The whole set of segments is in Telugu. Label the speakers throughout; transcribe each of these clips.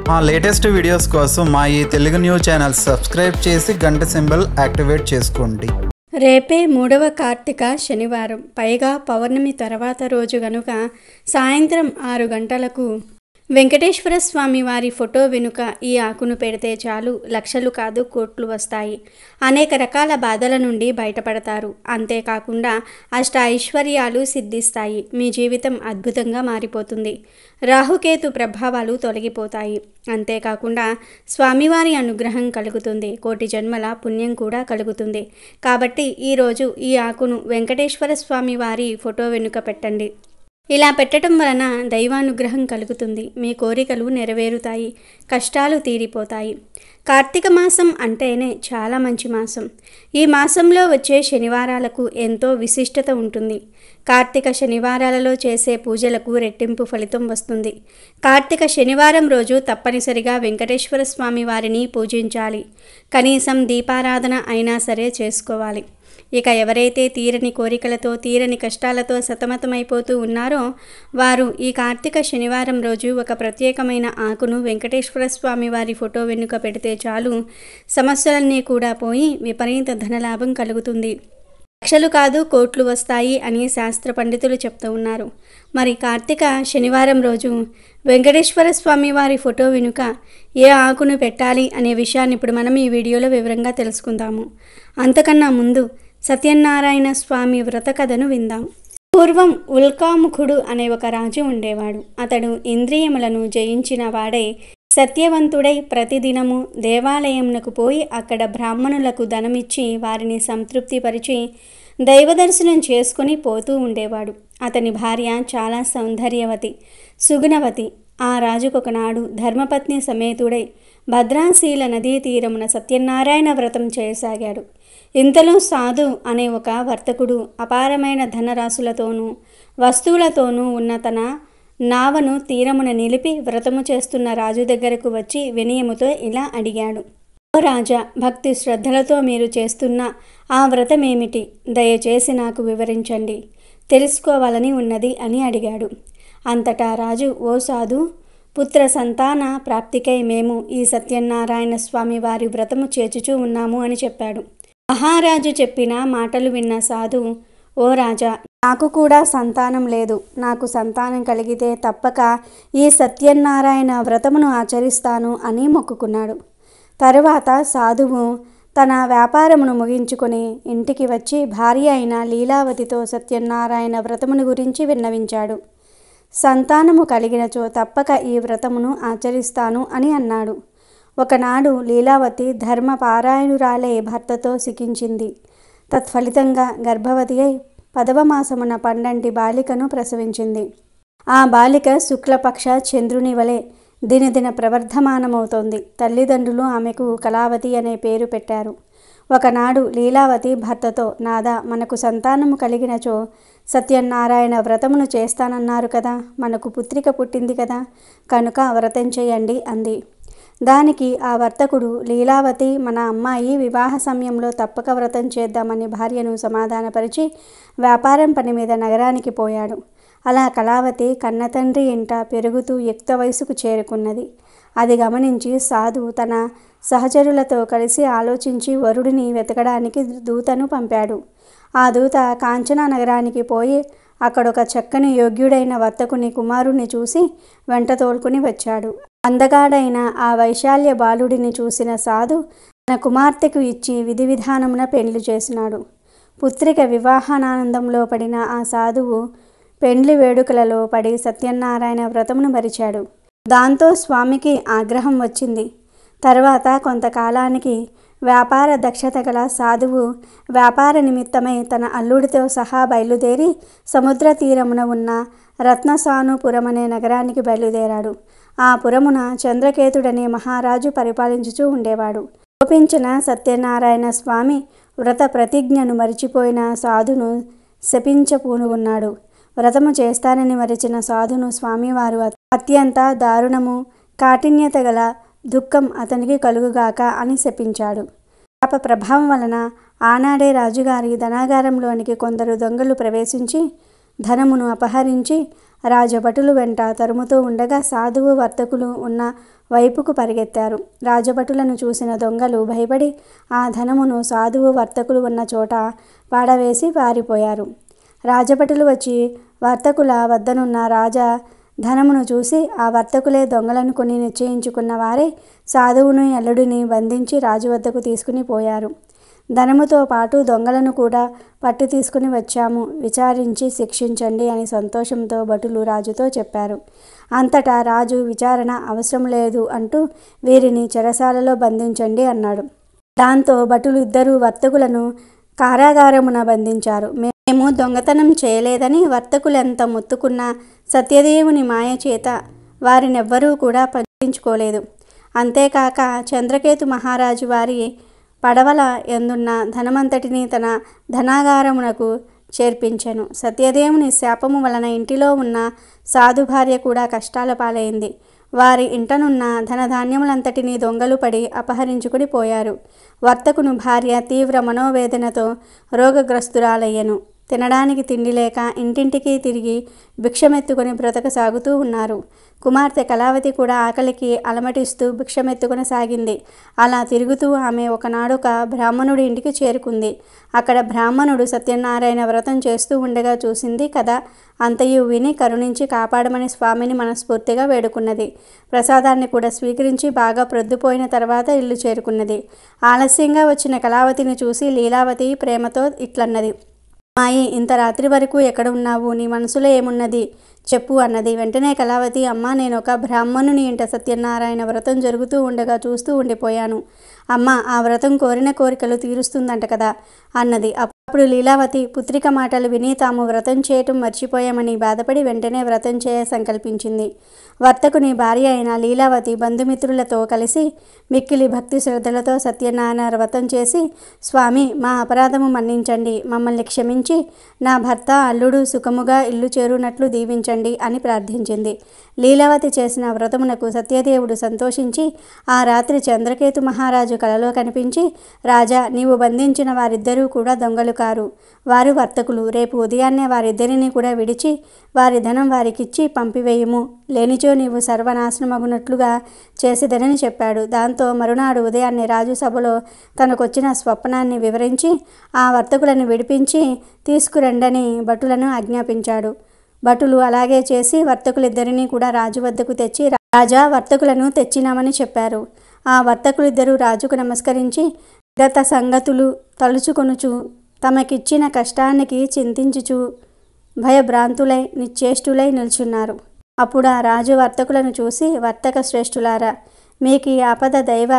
Speaker 1: మా లేటెస్ట్ వీడియోస్ కోసం మా ఈ తెలుగు న్యూస్ ఛానల్ సబ్స్క్రైబ్ చేసి గంట సింబల్ యాక్టివేట్ చేసుకోండి.
Speaker 2: రేపే 3వ కార్తీక శనివారం, పైగా పౌర్ణమి తర్వాత రోజు గనుక సాయంత్రం 6 గంటలకు వెంకటేశ్వర స్వామి వారి ఫోటో వెనుక ఈ ఆకును పెడితే చాలు లక్షలు కాదు కోట్లు వస్తాయి. అనేక రకాల బాధల నుండి బయటపడతారు. అంతేకాకుండా అష్ట ఐశ్వర్యాలు సిద్ధిస్తాయి. మీ జీవితం అద్భుతంగా మారిపోతుంది. రాహుకేతు ప్రభావాలు తొలగిపోతాయి. అంతేకాకుండా స్వామివారి అనుగ్రహం కలుగుతుంది. కోటి జన్మల పుణ్యం కూడా కలుగుతుంది. కాబట్టి ఈరోజు ఈ ఆకును వెంకటేశ్వర స్వామి వారి ఫోటో వెనుక పెట్టండి. ఇలా పెట్టడం వలన దైవానుగ్రహం కలుగుతుంది. మీ కోరికలు నెరవేరుతాయి. కష్టాలు తీరిపోతాయి. కార్తీక మాసం అంటేనే చాలా మంచి మాసం. ఈ మాసంలో వచ్చే శనివారాలకు ఎంతో విశిష్టత ఉంటుంది. కార్తీక శనివారాలలో చేసే పూజలకు రెట్టింపు ఫలితం వస్తుంది. కార్తీక శనివారం రోజు తప్పనిసరిగా వెంకటేశ్వర స్వామి వారిని పూజించాలి. కనీసం దీపారాధన అయినా సరే చేసుకోవాలి. ఇక ఎవరైతే తీరని కోరికలతో తీరని కష్టాలతో సతమతమైపోతూ ఉన్నారో వారు ఈ కార్తీక శనివారం రోజు ఒక ప్రత్యేకమైన ఆకును వెంకటేశ్వర స్వామి వారి ఫోటో వెనుక పెడితే చాలు సమస్యలన్నీ కూడా పోయి విపరీత ధనలాభం కలుగుతుంది. లక్షలు కాదు కోట్లు వస్తాయి అని శాస్త్ర పండితులు చెప్తూ ఉన్నారు. మరి కార్తీక శనివారం రోజు వెంకటేశ్వర స్వామి వారి ఫోటో వెనుక ఏ ఆకును పెట్టాలి అనే విషయాన్ని ఇప్పుడు మనం ఈ వీడియోలో వివరంగా తెలుసుకుందాము. అంతకన్నా ముందు సత్యనారాయణ స్వామి వ్రత కథను విందాం. పూర్వం ఉల్కాముఖుడు అనే ఒక రాజు ఉండేవాడు. అతడు ఇంద్రియములను జయించిన వాడై సత్యవంతుడై ప్రతిదినము దేవాలయంకు పోయి అక్కడ బ్రాహ్మణులకు ధనమిచ్చి వారిని సంతృప్తిపరిచి దైవదర్శనం చేసుకుని పోతూ ఉండేవాడు. అతని భార్య చాలా సౌందర్యవతి, సుగుణవతి. ఆ రాజుకొకనాడు ధర్మపత్ని సమేతుడై భద్రాశీల నదీ తీరమున సత్యనారాయణ వ్రతం చేయసాగాడు. ఇంతలో సాధు అనే ఒక వర్తకుడు అపారమైన ధనరాశులతోనూ వస్తువులతోనూ ఉన్న తన నావను తీరమున నిలిపి వ్రతము చేస్తున్న రాజు దగ్గరకు వచ్చి వినయముతో ఇలా అడిగాడు. ఓ రాజా, భక్తి శ్రద్ధలతో మీరు చేస్తున్న ఆ వ్రతమేమిటి? దయచేసి నాకు వివరించండి, తెలుసుకోవాలని ఉన్నది అని అడిగాడు. అంతటా రాజు, ఓ సాధు, పుత్ర సంతాన ప్రాప్తికై మేము ఈ సత్యనారాయణ స్వామి వారి వ్రతము చేచుచూ ఉన్నాము అని చెప్పాడు. మహారాజు చెప్పిన మాటలు విన్న సాధు, ఓ రాజా, నాకు కూడా సంతానం లేదు. నాకు సంతానం కలిగితే తప్పక ఈ సత్యనారాయణ వ్రతమును ఆచరిస్తాను అని మొక్కుకున్నాడు. తరువాత సాధువు తన వ్యాపారమును ముగించుకొని ఇంటికి వచ్చి భార్య అయిన లీలావతితో సత్యనారాయణ వ్రతమును గురించి విన్నవించాడు. సంతానము కలిగినచో తప్పక ఈ వ్రతమును ఆచరిస్తాను అని అన్నాడు. ఒకనాడు లీలావతి ధర్మపారాయణురాలై భర్తతో సికించింది. తత్ఫలితంగా గర్భవతి అయి 10వ మాసమున పండంటి బాలికను ప్రసవించింది. ఆ బాలిక శుక్లపక్ష చంద్రుని వలె దినదిన ప్రవర్ధమానమవుతోంది. తల్లిదండ్రులు ఆమెకు కళావతి అనే పేరు పెట్టారు. ఒకనాడు లీలావతి భర్తతో, నాదా, మనకు సంతానము కలిగినచో సత్యనారాయణ వ్రతమును చేస్తానన్నారు కదా, మనకు పుత్రిక పుట్టింది కదా, కనుక వ్రతం చేయండి అంది. దానికి ఆ వర్తకుడు, లీలావతి మన అమ్మాయి వివాహ సమయంలో తప్పక వ్రతం చేద్దామని భార్యను సమాధానపరిచి వ్యాపారం పని మీద నగరానికి పోయాడు. అలా కళావతి కన్నతండ్రి ఇంట పెరుగుతూ యుక్త వయసుకు చేరుకున్నది. అది గమనించి సాధు తన సహచరులతో కలిసి ఆలోచించి వరుడిని వెతకడానికి దూతను పంపాడు. ఆ దూత కాంచనా నగరానికి పోయి అక్కడొక చక్కని యోగ్యుడైన వర్తకుని కుమారుణ్ణి చూసి వెంట తోలుకుని వచ్చాడు. అందగాడైన ఆ వైశాల్య బాలుడిని చూసిన సాధు తన కుమార్తెకు ఇచ్చి విధి విధానమున పెండ్లి చేసినాడు. పుత్రిక వివాహానందంలో పడిన ఆ సాధువు పెండ్లి వేడుకలలో పడి సత్యనారాయణ వ్రతమును మరిచాడు. దాంతో స్వామికి ఆగ్రహం వచ్చింది. తర్వాత కొంతకాలానికి వ్యాపార దక్షత గల సాధువు వ్యాపార నిమిత్తమై తన అల్లుడితో సహా బయలుదేరి సముద్ర తీరమున ఉన్న రత్నసానుపురమనే నగరానికి బయలుదేరాడు. ఆ పురమున చంద్రకేతుడనే మహారాజు పరిపాలించుచూ ఉండేవాడు. కోపించిన సత్యనారాయణ స్వామి వ్రత ప్రతిజ్ఞను మరిచిపోయిన సాధును శపించపూనుకున్నాడు. వ్రతము చేస్తానని మరిచిన సాధును స్వామివారు అత్యంత దారుణము కాఠిన్యత గల దుఃఖం అతనికి కలుగుగాక అని శపించాడు. పాప ప్రభావం వలన ఆనాడే రాజుగారి ధనాగారంలోనికి కొందరు దొంగలు ప్రవేశించి ధనమును అపహరించి రాజభటులు వెంట తరుముతూ ఉండగా సాధువు వర్తకులు ఉన్న వైపుకు పరిగెత్తారు. రాజభటులను చూసిన దొంగలు భయపడి ఆ ధనమును సాధువు వర్తకులు ఉన్న చోట పాడవేసి పారిపోయారు. రాజభటులు వచ్చి వర్తకుల వద్దనున్న రాజా ధనమును చూసి ఆ వర్తకులే దొంగలనుకుని నిశ్చయించుకున్న వారే సాధువును అల్లుడిని బంధించి రాజు వద్దకు తీసుకుని పోయారు. ధనముతో పాటు దొంగలను కూడా పట్టు తీసుకుని వచ్చాము, విచారించి శిక్షించండి అని సంతోషంతో భటులు రాజుతో చెప్పారు. అంతటా రాజు విచారణ అవసరం లేదు అంటూ వీరిని చెరసాలలో బంధించండి అన్నాడు. దాంతో భటులు ఇద్దరు వర్తకులను కారాగారమున బంధించారు. మేము దొంగతనం చేయలేదని వర్తకులెంత మొత్తుకున్నా సత్యదేవుని మాయ చేత వారినెవ్వరూ కూడా పట్టించుకోలేదు. అంతేకాక చంద్రకేతు మహారాజు వారి పడవల ఎందున్న ధనమంతటిని తన ధనాగారమునకు చేర్పించెను. సత్యదేవుని శాపము వలన ఇంటిలో ఉన్న సాధు భార్య కూడా కష్టాల పాలైంది. వారి ఇంటనున్న ధనధాన్యములంతటినీ దొంగలు పడి అపహరించుకుని పోయారు. వర్తకుని భార్య తీవ్ర మనోవేదనతో రోగగ్రస్తురాలయ్యను. తినడానికి తిండి లేక ఇంటింటికి తిరిగి భిక్షమెత్తుకొని బ్రతకసాగుతూ ఉన్నారు. కుమార్తె కళావతి కూడా ఆకలికి అలమటిస్తూ భిక్షమెత్తుకొని సాగింది. అలా తిరుగుతూ ఆమె ఒకనాడొక బ్రాహ్మణుడి ఇంటికి చేరుకుంది. అక్కడ బ్రాహ్మణుడు సత్యనారాయణ వ్రతం చేస్తూ ఉండగా చూసింది కదా. అంతయు విని కరుణించి కాపాడమని స్వామిని మనస్ఫూర్తిగా వేడుకున్నది. ప్రసాదాన్ని కూడా స్వీకరించి బాగా ప్రొద్దుపోయిన తర్వాత ఇల్లు చేరుకున్నది. ఆలస్యంగా వచ్చిన కళావతిని చూసి లీలావతి ప్రేమతో ఇట్లన్నది. మాయి, ఇంత రాత్రి వరకు ఎక్కడ ఉన్నావు? నీ మనసులో ఏమున్నది చెప్పు అన్నది. వెంటనే కళావతి, అమ్మ, నేను ఒక బ్రాహ్మణుని ఇంట సత్యనారాయణ వ్రతం జరుగుతూ ఉండగా చూస్తూ ఉండిపోయాను. అమ్మ, ఆ వ్రతం కోరిన కోరికలు తీరుస్తుందంట కదా అన్నది. అప్పుడు లీలావతి పుత్రిక మాటలు విని తాము వ్రతం చేయటం మర్చిపోయామని బాధపడి వెంటనే వ్రతం చేయ సంకల్పించింది. వర్తకుని భార్య అయిన లీలావతి బంధుమిత్రులతో కలిసి మిక్కిలి భక్తి శ్రద్ధలతో సత్యనారాయణ వ్రతం చేసి, స్వామి, మా అపరాధము మన్నించండి, మమ్మల్ని క్షమించి నా భర్త అల్లుడు సుఖముగా ఇల్లు చేరునట్లు దీవించండి అని ప్రార్థించింది. లీలావతి చేసిన వ్రతమునకు సత్యదేవుడు సంతోషించి ఆ రాత్రి చంద్రకేతు మహారాజు కలలో కనిపించి, రాజా, నీవు బంధించిన వారిద్దరూ కూడా దొంగలు కారు, వారు వర్తకులు. రేపు ఉదయాన్నే వారిద్దరిని కూడా విడిచి వారి ధనం వారికిచ్చి పంపివేయుము, లేనిచో నీవు సర్వనాశనమగునట్లుగా చేసేదనని చెప్పాడు. దాంతో మరునాడు ఉదయాన్నే రాజు సభలో తనకొచ్చిన స్వప్నాన్ని వివరించి ఆ వర్తకులను విడిపించి తీసుకురండని భటులను ఆజ్ఞాపించాడు. భటులు అలాగే చేసి వర్తకులిద్దరినీ కూడా రాజు వద్దకు తెచ్చి, రాజా, వర్తకులను తెచ్చినామని చెప్పారు. ఆ వర్తకులిద్దరూ రాజుకు నమస్కరించి గత సంగతులు తలుచుకొనుచు తమకిచ్చిన కష్టానికి చింతించుచు భయభ్రాంతులై నిశ్చేష్టులై నిల్చున్నారు. అప్పుడు ఆ రాజు వర్తకులను చూసి, వర్తక శ్రేష్ఠులారా, మీకు ఈ ఆపద దైవ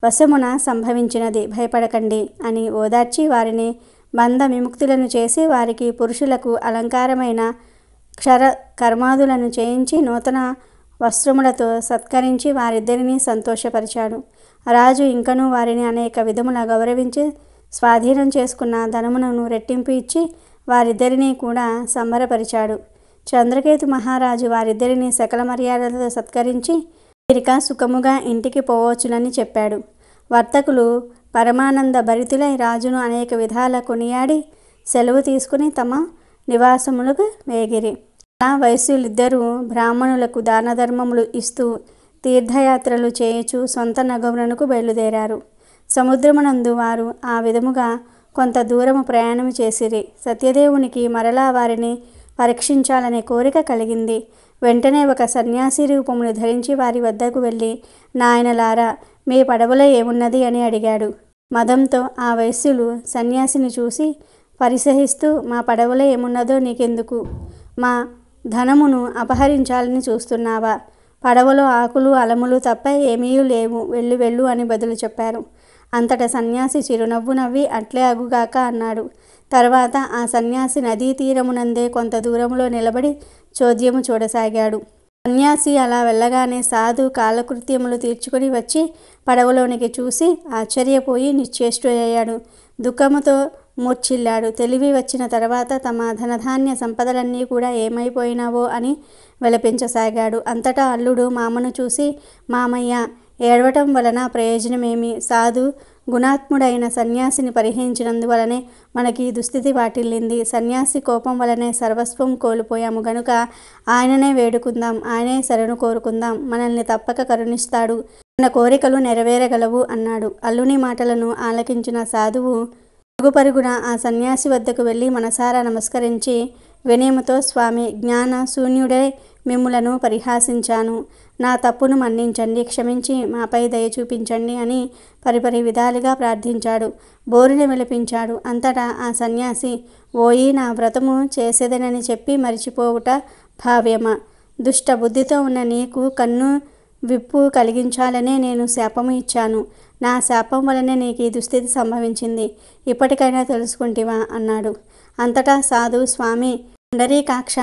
Speaker 2: వశమున సంభవించినది, భయపడకండి అని ఓదార్చి వారిని బంధ విముక్తులను చేసి వారికి పురుషులకు అలంకారమైన క్షర కర్మాదులను చేయించి నూతన వస్త్రములతో సత్కరించి వారిద్దరినీ సంతోషపరిచాడు. రాజు ఇంకనూ వారిని అనేక విధముల గౌరవించి స్వాధీనం చేసుకున్న ధనమును రెట్టింపు ఇచ్చి వారిద్దరినీ కూడా సంబరపరిచాడు. చంద్రకేతు మహారాజు వారిద్దరినీ సకల మర్యాదలతో సత్కరించి వీరిక సుఖముగా ఇంటికి పోవచ్చునని చెప్పాడు. వర్తకులు పరమానంద భరితులై రాజును అనేక విధాల కొనియాడి సెలవు తీసుకుని తమ నివాసములకు వేగిరి. ఆ వైశ్యులిద్దరూ బ్రాహ్మణులకు దానధర్మములు ఇస్తూ తీర్థయాత్రలు చేయుచు సొంత నగమునకు బయలుదేరారు. సముద్రమునందు వారు ఆ విధముగా కొంత దూరము ప్రయాణము చేసిరి. సత్యదేవునికి మరలా వారిని పరీక్షించాలనే కోరిక కలిగింది. వెంటనే ఒక సన్యాసి రూపమును ధరించి వారి వద్దకు వెళ్ళి, నాయనలారా, మీ పడవలో ఏమున్నది అని అడిగాడు. మదంతో ఆ వైశ్యులు సన్యాసిని చూసి పరిసహిస్తూ, మా పడవలో ఏమున్నదో నీకెందుకు? మా ధనమును అపహరించాలని చూస్తున్నావా? పడవలో ఆకులు అలములు తప్ప ఏమీ లేవు, వెళ్ళు వెళ్ళు అని బదులు చెప్పారు. అంతటా సన్యాసి చిరునవ్వు నవ్వి అట్లే అగుగాక అన్నాడు. తర్వాత ఆ సన్యాసి నదీ తీరమునందే కొంత దూరములో నిలబడి చోద్యము చూడసాగాడు. సన్యాసి అలా వెళ్ళగానే సాధు కాలకృత్యములు తీర్చుకొని వచ్చి పడవలోనికి చూసి ఆశ్చర్యపోయి నిశ్చేష్టుడయ్యాడు. దుఃఖముతో మూర్ఛిల్లాడు. తెలివి వచ్చిన తర్వాత తమ ధనధాన్య సంపదలన్నీ కూడా ఏమైపోయినావో అని విలపించసాగాడు. అంతటా అల్లుడు మామను చూసి, మామయ్య, ఏడవటం వలన ప్రయోజనమేమి? సాధు గుణాత్ముడైన సన్యాసిని పరిహరించినందువలనే మనకి దుస్థితి వాటిల్లింది. సన్యాసి కోపం వలనే సర్వస్వం కోల్పోయాము గనుక ఆయననే వేడుకుందాం, ఆయనే శరణు కోరుకుందాం, మనల్ని తప్పక కరుణిస్తాడు, మన కోరికలు నెరవేరగలవు అన్నాడు. అల్లుని మాటలను ఆలకించిన సాధువు పరుగుపరుగున ఆ సన్యాసి వద్దకు వెళ్ళి మనసారా నమస్కరించి వినయముతో, స్వామి, జ్ఞాన శూన్యుడై మిమ్ములను పరిహాసించాను, నా తప్పును మన్నించండి, క్షమించి మాపై దయ చూపించండి అని పరిపరి విధాలుగా ప్రార్థించాడు. బోరుని విలపించాడు. అంతటా ఆ సన్యాసి, ఓయి, నా వ్రతము చేసేదనని చెప్పి మరిచిపోవుట భావ్యమా? దుష్ట బుద్ధితో ఉన్న నీకు కన్ను విప్పు కలిగించాలనే నేను శాపము ఇచ్చాను. నా శాపం వలనే నీకు ఈ దుస్థితి సంభవించింది. ఇప్పటికైనా తెలుసుకుంటివా అన్నాడు. అంతటా సాధు, స్వామి పుండరీకాక్ష,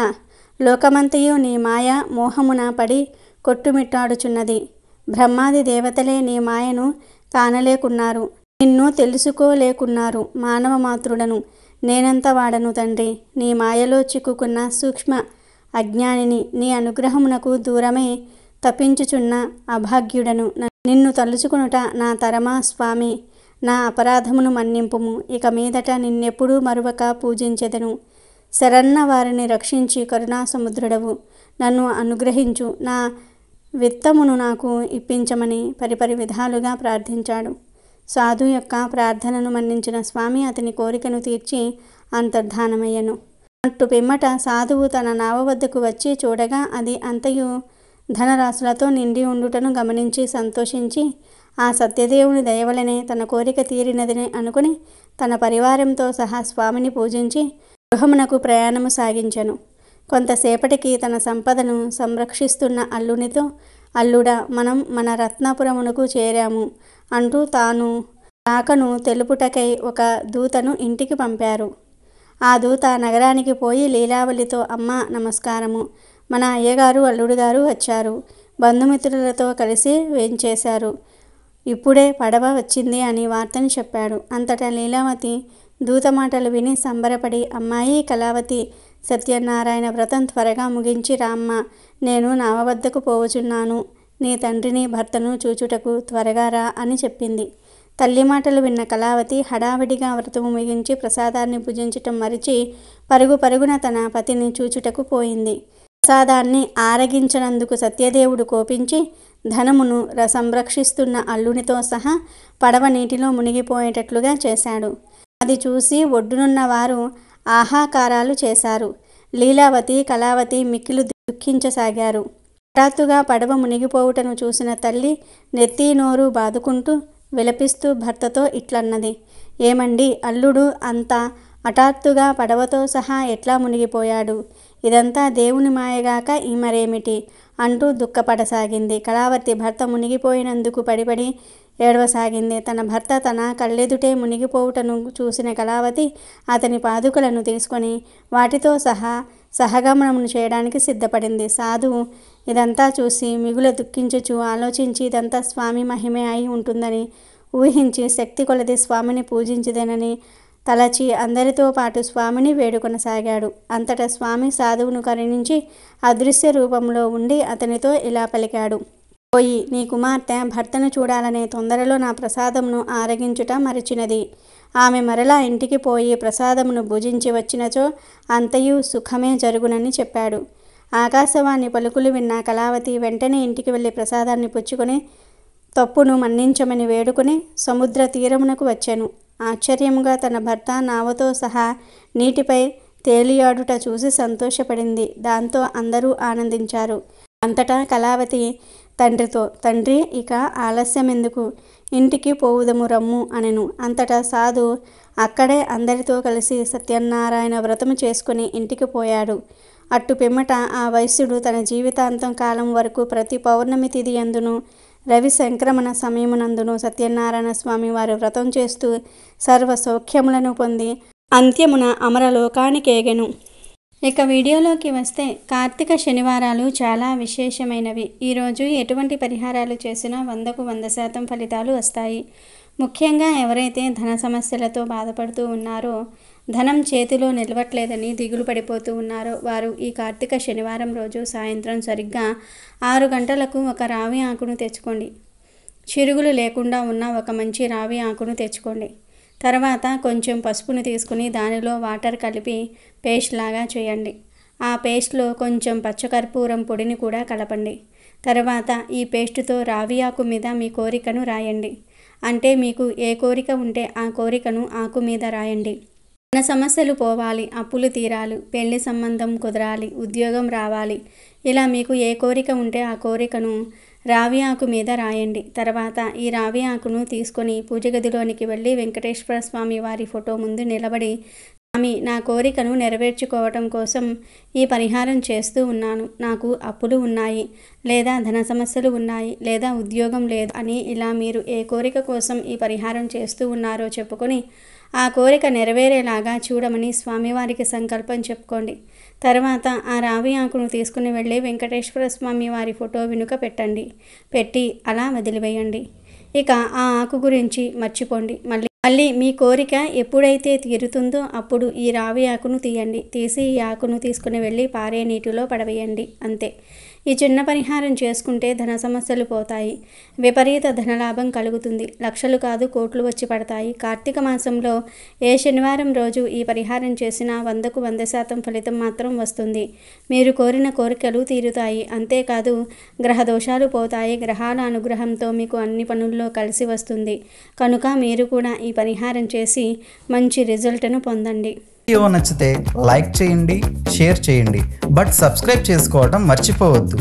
Speaker 2: లోకమంతయు నీ మాయ మోహమున పడి కొట్టుమిట్టాడుచున్నది. బ్రహ్మాది దేవతలే నీ మాయను కానలేకున్నారు, నిన్ను తెలుసుకోలేకున్నారు. మానవ మాతృడను నేనంత వాడను తండ్రి, నీ మాయలో చిక్కుకున్న సూక్ష్మ అజ్ఞానిని, నీ అనుగ్రహమునకు దూరమే తప్పించుచున్న అభాగ్యుడను. నిన్ను తలుచుకునుట నా తరమా స్వామి, నా అపరాధమును మన్నింపుము. ఇక మీదట నిన్నెప్పుడూ మరువక పూజించెదను. శరన్న వారిని రక్షించి కరుణా సముద్రుడవు, నన్ను అనుగ్రహించు, నా విత్తమును నాకు ఇప్పించమని పరిపరి విధాలుగా ప్రార్థించాడు. సాధు యొక్క ప్రార్థనను మన్నించిన స్వామి అతని కోరికను తీర్చి అంతర్ధానమయ్యను. అట్టు పిమ్మట సాధువు తన నావ వద్దకు వచ్చి చూడగా అది అంతయు ధనరాశులతో నిండి ఉండుటను గమనించి సంతోషించి ఆ సత్యదేవుని దయవలనే తన కోరిక తీరినదని అనుకుని తన పరివారంతో సహా స్వామిని పూజించి గృహమునకు ప్రయాణము సాగించెను. కొంతసేపటికి తన సంపదను సంరక్షిస్తున్న అల్లునితో, అల్లుడా, మనం మన రత్నాపురమునకు చేరాము అంటూ తాను రాకను తెలుపుటకై ఒక దూతను ఇంటికి పంపారు. ఆ దూత నగరానికి పోయి లీలావళితో, అమ్మ నమస్కారము, మన అయ్యగారు అల్లుడు గారు వచ్చారు, బంధుమిత్రులతో కలిసి వేంచేశారు, ఇప్పుడే పడవ వచ్చింది అని వార్తను చెప్పాడు. అంతటా లీలావతి దూత మాటలు విని సంబరపడి, అమ్మాయి కళావతి, సత్యనారాయణ వ్రతం త్వరగా ముగించి రామ్మ, నేను నావ వద్దకు పోవచున్నాను, నీ తండ్రిని భర్తను చూచుటకు త్వరగా రా అని చెప్పింది. తల్లి మాటలు విన్న కళావతి హడావిడిగా వ్రతము ముగించి ప్రసాదాన్ని భుజించటం మరిచి పరుగు పరుగున తన పతిని చూచుటకు పోయింది. ప్రసాదాన్ని ఆరగించనందుకు సత్యదేవుడు కోపించి ధనమును సంరక్షిస్తున్న అల్లునితో సహా పడవ నీటిలో మునిగిపోయేటట్లుగా చేశాడు. అది చూసి ఒడ్డునున్న వారు ఆహాకారాలు చేశారు. లీలావతి, కళావతి మిక్కిలు దుఃఖించసాగారు. హఠాత్తుగా పడవ మునిగిపోవుటను చూసిన తల్లి నెత్తి నోరు బాదుకుంటూ విలపిస్తూ భర్తతో ఇట్లన్నది, ఏమండి, అల్లుడు అంత హఠాత్తుగా పడవతో సహా ఎట్లా మునిగిపోయాడు? ఇదంతా దేవుని మాయగాక మరేమిటి అంటూ దుఃఖపడసాగింది. కళావతి భర్త మునిగిపోయినందుకు పడిపడి ఏడవసాగింది. తన భర్త తన కళ్ళెదుటే మునిగిపోవుటను చూసిన కళావతి అతని పాదుకలను తీసుకొని వాటితో సహా సహగమనమును చేయడానికి సిద్ధపడింది. సాధువు ఇదంతా చూసి మిగుల దుఃఖించుచు ఆలోచించి ఇదంతా స్వామి మహిమే అయి ఉంటుందని ఊహించి శక్తి కొలది స్వామిని పూజించదేనని తలచి అందరితో పాటు స్వామిని వేడుకొనసాగాడు. అంతటా స్వామి సాధువును కరుణించి అదృశ్య రూపంలో ఉండి అతనితో ఇలా పలికాడు, పోయి నీ కుమార్తె భర్తను చూడాలనే తొందరలో నా ప్రసాదమును ఆరగించుట మరిచినది. ఆమె మరలా ఇంటికి పోయి ప్రసాదమును భుజించి వచ్చినచో అంతయు సుఖమే జరుగునని చెప్పాడు. ఆకాశవాణి పలుకులు విన్న కళావతి వెంటనే ఇంటికి వెళ్ళి ప్రసాదాన్ని పుచ్చుకొని తప్పును మన్నించమని వేడుకొని సముద్ర తీరమునకు వచ్చెను. ఆశ్చర్యముగా తన భర్త నావతో సహా నీటిపై తేలియాడుట చూసి సంతోషపడింది. దాంతో అందరూ ఆనందించారు. అంతటా కళావతి తండ్రితో, తండ్రి, ఇక ఆలస్యమెందుకు, ఇంటికి పోవుదము రమ్ము అనెను. అంతటా సాధు అక్కడే అందరితో కలిసి సత్యనారాయణ వ్రతము చేసుకుని ఇంటికి పోయాడు. అట్టు పిమ్మట ఆ వైశ్యుడు తన జీవితాంతం కాలం వరకు ప్రతి పౌర్ణమి తిథి యందును రవి సంక్రమణ సమయమునందును సత్యనారాయణ స్వామి వారు వ్రతం చేస్తూ సర్వ సౌఖ్యములను పొంది అంత్యమున అమరలోకానికేగెను. ఇక వీడియోలోకి వస్తే కార్తీక శనివారాలు చాలా విశేషమైనవి. ఈరోజు ఎటువంటి పరిహారాలు చేసినా 100కు 100% ఫలితాలు వస్తాయి. ముఖ్యంగా ఎవరైతే ధన సమస్యలతో బాధపడుతూ ఉన్నారో, ధనం చేతిలో నిలవట్లేదని దిగులు పడిపోతూ ఉన్నారో వారు ఈ కార్తీక శనివారం రోజు సాయంత్రం సరిగ్గా 6 గంటలకు ఒక రావి ఆకును తెచ్చుకోండి. చిరుగులు లేకుండా ఉన్న ఒక మంచి రావి ఆకును తెచ్చుకోండి. తర్వాత కొంచెం పసుపును తీసుకుని దానిలో వాటర్ కలిపి పేస్ట్ లాగా చేయండి. ఆ పేస్ట్లో కొంచెం పచ్చకర్పూరం పొడిని కూడా కలపండి. తర్వాత ఈ పేస్టుతో రావి ఆకు మీద మీ కోరికను రాయండి. అంటే మీకు ఏ కోరిక ఉంటే ఆ కోరికను ఆకు మీద రాయండి. ధన సమస్యలు పోవాలి, అప్పులు తీరాలి, పెళ్లి సంబంధం కుదరాలి, ఉద్యోగం రావాలి, ఇలా మీకు ఏ కోరిక ఉంటే ఆ కోరికను రావి ఆకు మీద రాయండి. తర్వాత ఈ రావి ఆకును తీసుకొని పూజ గదిలోనికి వెళ్ళి వెంకటేశ్వర స్వామి వారి ఫోటో ముందు నిలబడి, స్వామి, నా కోరికను నెరవేర్చుకోవటం కోసం ఈ పరిహారం చేస్తూ ఉన్నాను. నాకు అప్పులు ఉన్నాయి, లేదా ధన సమస్యలు ఉన్నాయి, లేదా ఉద్యోగం లేదు అని ఇలా మీరు ఏ కోరిక కోసం ఈ పరిహారం చేస్తూ ఉన్నారో చెప్పుకొని ఆ కోరిక నెరవేరేలాగా చూడమని స్వామివారికి సంకల్పం చెప్పుకోండి. తర్వాత ఆ రావి ఆకును తీసుకుని వెళ్ళి వెంకటేశ్వర స్వామి వారి ఫోటో వెనుక పెట్టి అలా వదిలివేయండి. ఇక ఆ ఆకు గురించి మర్చిపోండి. మళ్ళీ మీ కోరిక ఎప్పుడైతే తీరుతుందో అప్పుడు ఈ రావి ఆకును తీయండి. తీసి ఈ ఆకును తీసుకుని వెళ్ళి పారే నీటిలో పడవేయండి. అంతే. ఈ చిన్న పరిహారం చేసుకుంటే ధన సమస్యలు పోతాయి, విపరీత ధనలాభం కలుగుతుంది, లక్షలు కాదు కోట్లు వచ్చి పడతాయి. కార్తీక మాసంలో ఏ శనివారం రోజు ఈ పరిహారం చేసినా 100కు 100% ఫలితం మాత్రం వస్తుంది. మీరు కోరిన కోరికలు తీరుతాయి. అంతేకాదు గ్రహ దోషాలు పోతాయి. గ్రహాల అనుగ్రహంతో మీకు అన్ని పనుల్లో కలిసి వస్తుంది. కనుక మీరు కూడా ఈ పరిహారం చేసి మంచి రిజల్ట్ను పొందండి.
Speaker 1: వీడియో నచ్చితే లైక్ చేయండి, షేర్ చేయండి, బట్ సబ్స్క్రైబ్ చేసుకోవడం మర్చిపోవద్దు.